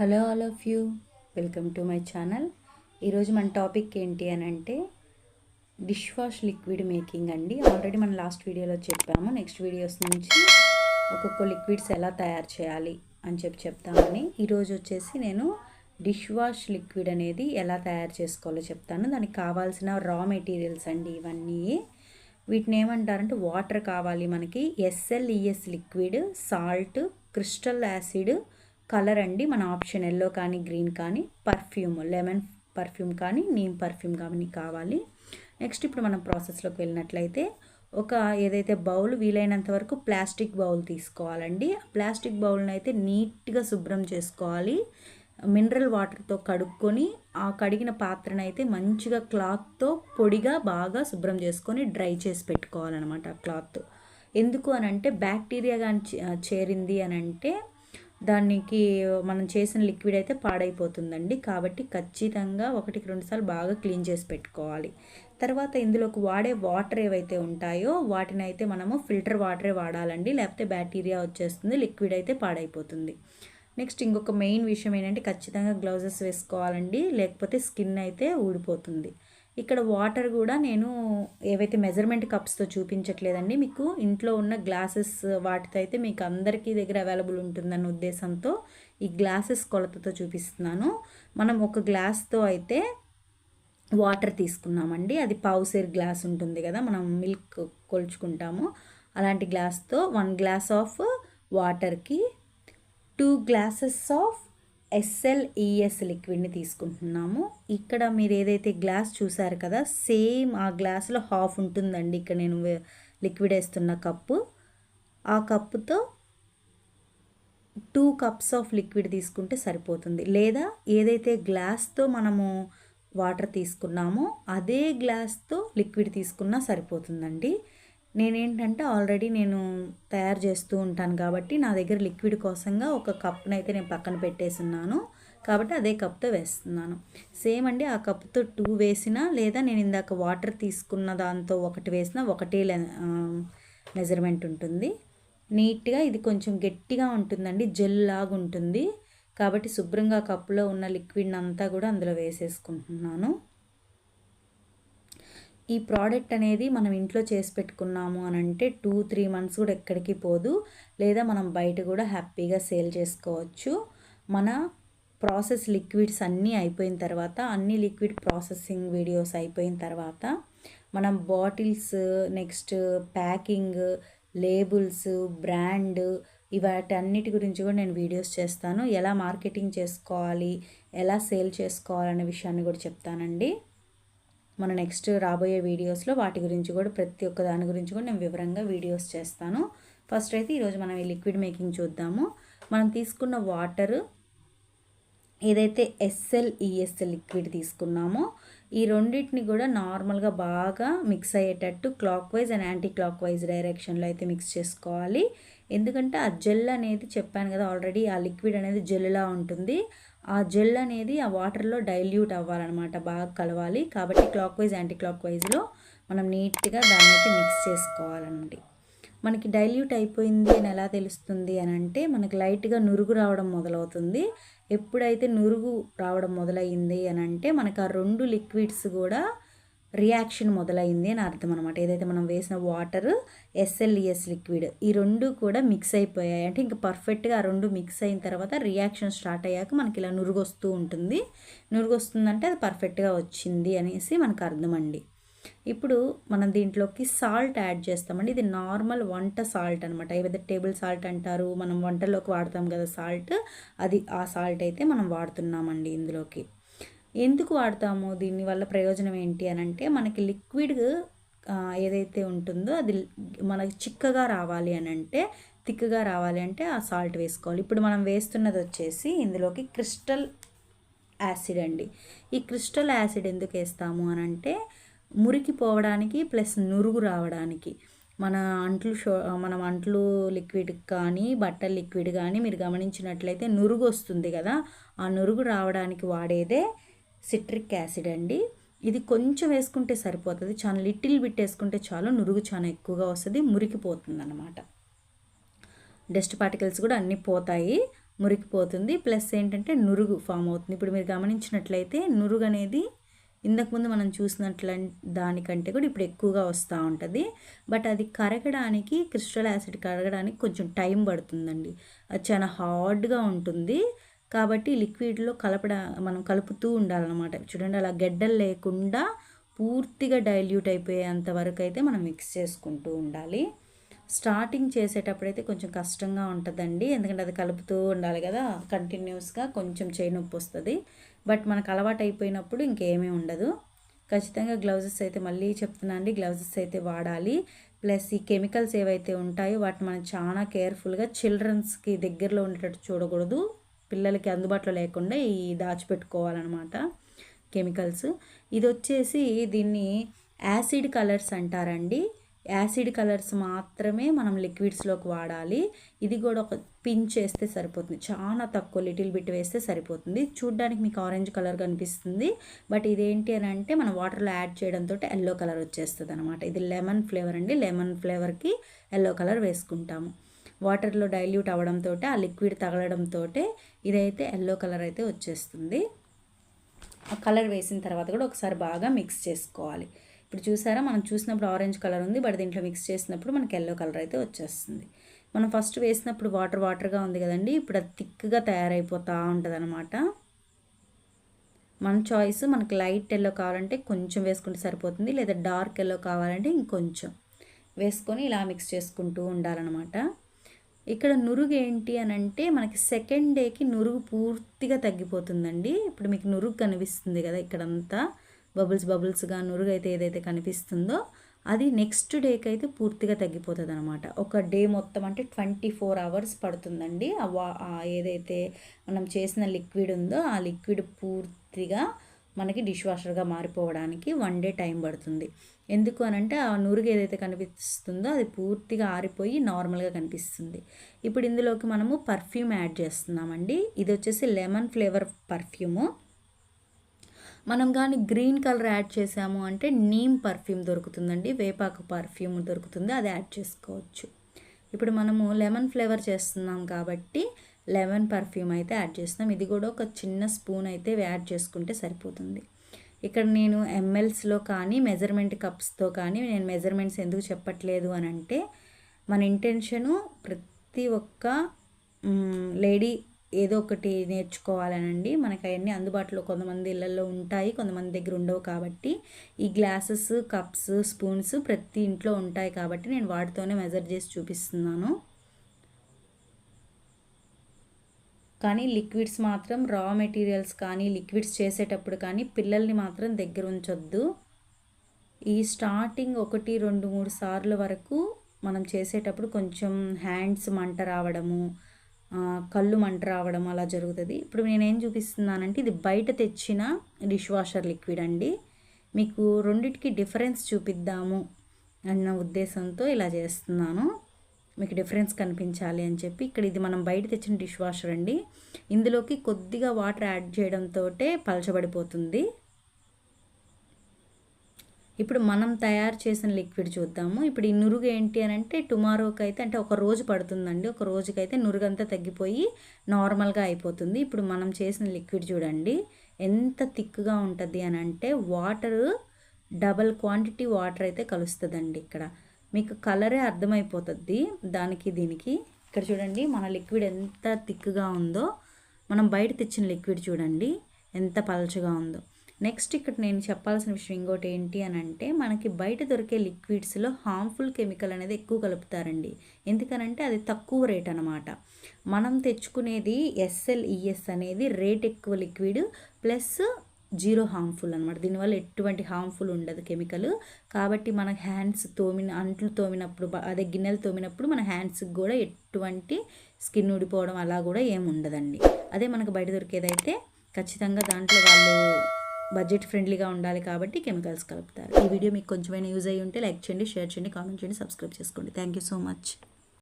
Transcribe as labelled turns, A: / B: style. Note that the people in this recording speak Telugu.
A: Hello all of you, welcome to my channel. ఈరోజు మన టాపిక్ ఏంటి అని అంటే డిష్ వాష్ లిక్విడ్ మేకింగ్ అండి. ఆల్రెడీ మనం లాస్ట్ వీడియోలో చెప్పాము. నెక్స్ట్ వీడియోస్ నుంచి ఒక్కొక్క లిక్విడ్స్ ఎలా తయారు చేయాలి అని చెప్తామని. ఈరోజు వచ్చేసి నేను డిష్ వాష్ లిక్విడ్ అనేది ఎలా తయారు చేసుకోవాలో చెప్తాను. దానికి కావాల్సిన రా మెటీరియల్స్ అండి ఇవన్నీ. వీటిని ఏమంటారంటే వాటర్ కావాలి మనకి, SLES liquid, salt, crystal acid, colour అండి మన ఆప్షన్ ఎల్లో కానీ గ్రీన్ కానీ, పర్ఫ్యూమ్ లెమన్ పర్ఫ్యూమ్ కానీ నీమ్ పర్ఫ్యూమ్ కానీ కావాలి. నెక్స్ట్ ఇప్పుడు మనం ప్రాసెస్లోకి వెళ్ళినట్లయితే ఏదైతే బౌల్ వీలైనంత వరకు ప్లాస్టిక్ బౌల్ తీసుకోవాలండి. ప్లాస్టిక్ బౌల్ని అయితే నీట్గా శుభ్రం చేసుకోవాలి. మినరల్ వాటర్తో కడుక్కొని ఆ కడిగిన పాత్రను అయితే మంచిగా క్లాత్తో పొడిగా బాగా శుభ్రం చేసుకొని డ్రై చేసి పెట్టుకోవాలన్నమాట. ఆ క్లాత్ ఎందుకు అని అంటే బ్యాక్టీరియా కానీ చేరింది అని అంటే దానికి మనం చేసిన లిక్విడ్ అయితే పాడైపోతుందండి. కాబట్టి ఖచ్చితంగా 1-2 సార్లు బాగా క్లీన్ చేసి పెట్టుకోవాలి. తర్వాత ఇందులోకి వాడే వాటర్ ఏవైతే ఉంటాయో వాటిని అయితే మనము ఫిల్టర్ వాటరే వాడాలండి, లేకపోతే బ్యాక్టీరియా వచ్చేస్తుంది, లిక్విడ్ అయితే పాడైపోతుంది. నెక్స్ట్ ఇంకొక మెయిన్ విషయం ఏంటంటే ఖచ్చితంగా గ్లౌజెస్ వేసుకోవాలండి, లేకపోతే స్కిన్ అయితే ఊడిపోతుంది. ఇక్కడ వాటర్ కూడా నేను ఏవైతే మెజర్మెంట్ కప్స్తో చూపించట్లేదండి, మీకు ఇంట్లో ఉన్న గ్లాసెస్ వాటితో అయితే మీకు అందరికీ దగ్గర అవైలబుల్ ఉంటుందన్న ఉద్దేశంతో ఈ గ్లాసెస్ కొలతతో చూపిస్తున్నాను. మనం ఒక గ్లాస్తో అయితే వాటర్ తీసుకున్నామండి. అది పావుసేరు గ్లాస్ ఉంటుంది కదా, మనం మిల్క్ కొలుచుకుంటాము, అలాంటి గ్లాస్తో 1 గ్లాస్ ఆఫ్ వాటర్కి 2 గ్లాసెస్ ఆఫ్ SLES లిక్విడ్ని తీసుకుంటున్నాము. ఇక్కడ మీరు ఏదైతే గ్లాస్ చూసారు కదా, సేమ్ ఆ గ్లాసులో హాఫ్ ఉంటుందండి. ఇక్కడ నేను లిక్విడ్ వేస్తున్న కప్పు, ఆ కప్పుతో 2 కప్స్ ఆఫ్ లిక్విడ్ తీసుకుంటే సరిపోతుంది. లేదా ఏదైతే గ్లాస్తో మనము వాటర్ తీసుకున్నామో అదే గ్లాస్తో లిక్విడ్ తీసుకున్నా సరిపోతుందండి. నేనేంటంటే ఆల్రెడీ నేను తయారు చేస్తూ ఉంటాను కాబట్టి నా దగ్గర లిక్విడ్ కోసంగా ఒక కప్ని అయితే నేను పక్కన పెట్టేస్తున్నాను, కాబట్టి అదే కప్తో వేస్తున్నాను. సేమ్ అండి, ఆ కప్తో 2 వేసినా, లేదా నేను ఇందాక వాటర్ తీసుకున్న దాంతో 1 వేసినా ఒకటే మెజర్మెంట్ ఉంటుంది. నీట్గా ఇది కొంచెం గట్టిగా ఉంటుందండి, జెల్ లాగా ఉంటుంది. కాబట్టి శుభ్రంగా కప్పులో ఉన్న లిక్విడ్ని అంతా కూడా అందులో వేసేసుకుంటున్నాను. ఈ ప్రోడక్ట్ అనేది మనం ఇంట్లో చేసి పెట్టుకున్నాము అని అంటే 2-3 మంత్స్ కూడా ఎక్కడికి పోదు, లేదా మనం బయట కూడా హ్యాపీగా సేల్ చేసుకోవచ్చు. మన ప్రాసెస్ లిక్విడ్స్ అన్నీ అయిపోయిన తర్వాత, అన్ని లిక్విడ్ ప్రాసెసింగ్ వీడియోస్ అయిపోయిన తర్వాత మనం bottles, next packing, labels, brand, వాటన్నిటి గురించి కూడా నేను వీడియోస్ చేస్తాను. ఎలా మార్కెటింగ్ చేసుకోవాలి, ఎలా సేల్ చేసుకోవాలనే విషయాన్ని కూడా చెప్తానండి. మన నెక్స్ట్ రాబోయే వీడియోస్లో వాటి గురించి కూడా, ప్రతి ఒక్క దాని గురించి కూడా నేను వివరంగా వీడియోస్ చేస్తాను. ఫస్ట్ అయితే ఈరోజు మనం ఈ లిక్విడ్ మేకింగ్ చూద్దాము. మనం తీసుకున్న వాటర్ ఏదైతే SLES లిక్విడ్ తీసుకున్నామో ఈ రెండింటిని కూడా నార్మల్గా బాగా మిక్స్ అయ్యేటట్టు clock wise and anti clock wise డైరెక్షన్లో అయితే మిక్స్ చేసుకోవాలి. ఎందుకంటే ఆ జెల్ అనేది చెప్పాను కదా ఆల్రెడీ, ఆ లిక్విడ్ అనేది జెల్లా ఉంటుంది. ఆ జెల్ అనేది ఆ వాటర్లో డైల్యూట్ అవ్వాలన్నమాట, బాగా కలవాలి. కాబట్టి క్లాక్ వైజ్ యాంటీ క్లాక్ వైజ్లో మనం నీట్గా దాన్ని అయితే మిక్స్ చేసుకోవాలండి. మనకి డైల్యూట్ అయిపోయింది అని ఎలా తెలుస్తుంది అని అంటే, మనకి లైట్గా నురుగు రావడం మొదలవుతుంది. ఎప్పుడైతే నురుగు రావడం మొదలైంది అని అంటే మనకు ఆ 2 లిక్విడ్స్ కూడా రియాక్షన్ మొదలైంది అని అర్థం అనమాట. ఏదైతే మనం వేసిన వాటర్, SLES లిక్విడ్, ఈ 2 కూడా మిక్స్ అయిపోయాయి అంటే ఇంకా పర్ఫెక్ట్గా ఆ 2 మిక్స్ అయిన తర్వాత రియాక్షన్ స్టార్ట్ అయ్యాక మనకి ఇలా నురుగు వస్తూ ఉంటుంది. నురుగు వస్తుందంటే అది పర్ఫెక్ట్గా వచ్చింది అనేసి మనకు అర్థం అండి. ఇప్పుడు మనం దీంట్లోకి సాల్ట్ యాడ్ చేస్తామండి. ఇది నార్మల్ వంట సాల్ట్ అనమాట, ఏదైతే టేబుల్ సాల్ట్ అంటారు, మనం వంటల్లోకి వాడతాం కదా సాల్ట్, అది ఆ సాల్ట్ అయితే మనం వాడుతున్నామండి ఇందులోకి. ఎందుకు వాడతాము, దీనివల్ల ప్రయోజనం ఏంటి అని అంటే, మనకి లిక్విడ్ ఏదైతే ఉంటుందో అది మనకి చిక్కగా రావాలి అని అంటే, థిక్గా రావాలి అంటే ఆ సాల్ట్ వేసుకోవాలి. ఇప్పుడు మనం వేస్తున్నది వచ్చేసి ఇందులోకి క్రిస్టల్ యాసిడ్ అండి. ఈ క్రిస్టల్ యాసిడ్ ఎందుకు వేస్తాము అని అంటే, మురికి పోవడానికి ప్లస్ నురుగు రావడానికి. మనం అంట్లు లిక్విడ్ కానీ బట్టల లిక్విడ్ కానీ మీరు గమనించినట్లయితే నురుగు వస్తుంది కదా, ఆ నురుగు రావడానికి వాడేదే సిట్రిక్ యాసిడ్ అండి. ఇది కొంచెం వేసుకుంటే సరిపోతుంది, చాలా లిటిల్ బిట్ వేసుకుంటే చాలు, నురుగు చాలా ఎక్కువగా వస్తుంది, మురికిపోతుంది అన్నమాట. డస్ట్ పార్టికల్స్ కూడా అన్నీ పోతాయి. మురికిపోతుంది. ప్లస్ ఏంటంటే నురుగు ఫామ్ అవుతుంది. ఇప్పుడు మీరు గమనించినట్లయితే నురుగు అనేది ఇంతకుముందు మనం చూసినట్ల దానికంటే కూడా ఇప్పుడు ఎక్కువగా వస్తూ ఉంటుంది. బట్ అది కరగడానికి, క్రిస్టల్ యాసిడ్ కరగడానికి కొంచెం టైం పడుతుందండి. అది చాలా హార్డ్గా ఉంటుంది. కాబట్టి లిక్విడ్లో మనం కలుపుతూ ఉండాలన్నమాట. చూడండి, అలా గెడ్డలు లేకుండా పూర్తిగా డైల్యూట్ అయిపోయేంత వరకు అయితే మనం మిక్స్ చేసుకుంటూ ఉండాలి. స్టార్టింగ్ చేసేటప్పుడైతే కొంచెం కష్టంగా ఉంటుందండి, ఎందుకంటే అది కలుపుతూ ఉండాలి కదా కంటిన్యూస్గా, కొంచెం చేయి నొప్పి వస్తుంది. బట్ మనకు అలవాటు అయిపోయినప్పుడు ఇంకేమీ ఉండదు. ఖచ్చితంగా గ్లౌజెస్ అయితే మళ్ళీ చెప్తున్నా అండి, గ్లౌజెస్ అయితే వాడాలి. ప్లస్ ఈ కెమికల్స్ ఏవైతే ఉంటాయో వాటిని మనం చాలా కేర్ఫుల్గా చిల్డ్రన్స్కి దగ్గరలో ఉండేటట్టు చూడకూడదు. పిల్లలకి అందుబాటులో లేకుండా ఈ దాచిపెట్టుకోవాలన్నమాట కెమికల్స్. ఇది వచ్చేసి దీన్ని యాసిడ్ కలర్స్ అంటారండి. యాసిడ్ కలర్స్ మాత్రమే మనం లిక్విడ్స్లోకి వాడాలి. ఇది కూడా ఒక పించ్ వేస్తే సరిపోతుంది, చాలా తక్కువ, లిటిల్ బిట్ వేస్తే సరిపోతుంది. చూడ్డానికి మీకు ఆరెంజ్ కలర్ కనిపిస్తుంది, బట్ ఇదేంటి అని అంటే మనం వాటర్లో యాడ్ చేయడంతో ఎల్లో కలర్ వచ్చేస్తుంది అనమాట. ఇది లెమన్ ఫ్లేవర్ అండి. లెమన్ ఫ్లేవర్కి ఎల్లో కలర్ వేసుకుంటాము. వాటర్లో డైల్యూట్ అవ్వడంతో ఆ లిక్విడ్ తగలడంతో ఇదైతే ఎల్లో కలర్ అయితే వచ్చేస్తుంది. ఆ కలర్ వేసిన తర్వాత కూడా ఒకసారి బాగా మిక్స్ చేసుకోవాలి. ఇప్పుడు చూసారా, మనం చూసినప్పుడు ఆరెంజ్ కలర్ ఉంది, బట్ దీంట్లో మిక్స్ చేసినప్పుడు మనకి ఎల్లో కలర్ అయితే వచ్చేస్తుంది. మనం ఫస్ట్ వేసినప్పుడు వాటర్గా ఉంది కదండి, ఇప్పుడు అది థిక్గా తయారైపోతూ ఉంటుంది అనమాట. మన చాయిస్, మనకి లైట్ ఎల్లో కావాలంటే కొంచెం వేసుకుంటే సరిపోతుంది, లేదా డార్క్ ఎల్లో కావాలంటే ఇంకొంచెం వేసుకొని ఇలా మిక్స్ చేసుకుంటూ ఉండాలన్నమాట. ఇక్కడ నురుగు ఏంటి అని అంటే మనకి సెకండ్ డేకి నురుగు పూర్తిగా తగ్గిపోతుందండి. ఇప్పుడు మీకు నురుగు కనిపిస్తుంది కదా, ఇక్కడంతా బబుల్స్గా నురుగు అయితే ఏదైతే కనిపిస్తుందో అది నెక్స్ట్ డేకి అయితే పూర్తిగా తగ్గిపోతుంది అనమాట. ఒక డే మొత్తం అంటే 24 hours పడుతుందండి. ఏదైతే మనం చేసిన లిక్విడ్ ఉందో ఆ లిక్విడ్ పూర్తిగా మనకి డిష్ వాషర్గా మారిపోవడానికి 1 day టైం పడుతుంది. ఎందుకు అనంటే ఆ నురుగు ఏదైతే కనిపిస్తుందో అది పూర్తిగా ఆరిపోయి నార్మల్గా కనిపిస్తుంది. ఇప్పుడు ఇందులోకి మనము పర్ఫ్యూమ్ యాడ్ చేస్తున్నామండి. ఇది వచ్చేసి లెమన్ ఫ్లేవర్ పర్ఫ్యూము. మనం కానీ గ్రీన్ కలర్ యాడ్ చేసాము అంటే నీమ్ పర్ఫ్యూమ్ దొరుకుతుందండి, వేపాకు పర్ఫ్యూమ్ దొరుకుతుంది, అది యాడ్ చేసుకోవచ్చు. ఇప్పుడు మనము లెమన్ ఫ్లేవర్ చేస్తున్నాం కాబట్టి లెమన్ పర్ఫ్యూమ్ అయితే యాడ్ చేస్తున్నాం. ఇది కూడా ఒక చిన్న స్పూన్ అయితే యాడ్ చేసుకుంటే సరిపోతుంది. ఇక్కడ నేను ఎంఎల్స్లో కానీ మెజర్మెంట్ కప్స్తో కానీ నేను మెజర్మెంట్స్ ఎందుకు చెప్పట్లేదు అని అంటే మన ఇంటెన్షను ప్రతి ఒక్క లేడీ ఏదో ఒకటి నేర్చుకోవాలనండి. మనకి అవన్నీ అందుబాటులో కొంతమంది ఇళ్ళల్లో ఉంటాయి, కొంతమంది దగ్గర ఉండవు. కాబట్టి ఈ గ్లాసెస్, కప్స్, స్పూన్స్ ప్రతి ఇంట్లో ఉంటాయి కాబట్టి నేను వాటితోనే మెజర్ చేసి చూపిస్తున్నాను. కానీ లిక్విడ్స్ మాత్రం, రా మెటీరియల్స్ కానీ లిక్విడ్స్ చేసేటప్పుడు కానీ పిల్లల్ని మాత్రం దగ్గర ఉంచొద్దు. ఈ స్టార్టింగ్ 1, 2, 3 సార్లు వరకు మనం చేసేటప్పుడు కొంచెం హ్యాండ్స్ మంట రావడము, కళ్ళు మంట రావడం అలా జరుగుతుంది. ఇప్పుడు నేనేం చూపిస్తున్నానంటే ఇది బయట తెచ్చిన డిష్ వాషర్ లిక్విడ్ అండి. మీకు రెండిటికి డిఫరెన్స్ చూపిద్దాము అన్న ఉద్దేశంతో ఇలా చేస్తున్నాను, మీకు డిఫరెన్స్ కనిపించాలి అని చెప్పి. ఇక్కడ ఇది మనం బయట తెచ్చిన డిష్ వాషర్ అండి. ఇందులోకి కొద్దిగా వాటర్ యాడ్ చేయడంతో పలచబడిపోతుంది. ఇప్పుడు మనం తయారు చేసిన లిక్విడ్ చూద్దాము. ఇప్పుడు ఈ నురుగు ఏంటి అని అంటే టుమారోకి అయితే, అంటే ఒక రోజు పడుతుందండి, ఒక రోజుకైతే నురుగంతా తగ్గిపోయి నార్మల్గా అయిపోతుంది. ఇప్పుడు మనం చేసిన లిక్విడ్ చూడండి ఎంత థిక్గా ఉంటుంది అని అంటే వాటర్ డబల్ క్వాంటిటీ వాటర్ అయితే కలుస్తుందండి. ఇక్కడ మీకు కలరే అర్థమైపోతుంది దానికి దీనికి. ఇక్కడ చూడండి మన లిక్విడ్ ఎంత థిక్గా ఉందో, మనం బయట తెచ్చిన లిక్విడ్ చూడండి ఎంత పలచగా ఉందో. నెక్స్ట్ ఇక్కడ నేను చెప్పాల్సిన విషయం ఇంకోటి ఏంటి అని అంటే మనకి బయట దొరికే లిక్విడ్స్లో హార్మ్ఫుల్ కెమికల్ అనేది ఎక్కువ కలుపుతారండి. ఎందుకనంటే అది తక్కువ రేట్ అనమాట. మనం తెచ్చుకునేది SLES అనేది రేట్ ఎక్కువ లిక్విడ్ ప్లస్ 0 హార్మ్ఫుల్ అనమాట. దీనివల్ల ఎటువంటి హార్మ్ఫుల్ ఉండదు కెమికల్. కాబట్టి మన హ్యాండ్స్ అంట్లు తోమినప్పుడు, అదే గిన్నెలు తోమినప్పుడు మన హ్యాండ్స్కి కూడా ఎటువంటి స్కిన్ ఊడిపోవడం అలా కూడా ఏమి ఉండదండి. అదే మనకు బయట దొరికేదైతే ఖచ్చితంగా దాంట్లో వాళ్ళు బడ్జెట్ ఫ్రెండ్లీగా ఉండాలి కాబట్టి కెమికల్స్ కలుపుతారు. ఈ వీడియో మీకు కొంచెమైనా యూజ్ అయ్యి ఉంటే లైక్ చేయండి, షేర్ చేయండి, కామెంట్ చేయండి, సబ్స్క్రైబ్ చేసుకోండి. Thank you so much.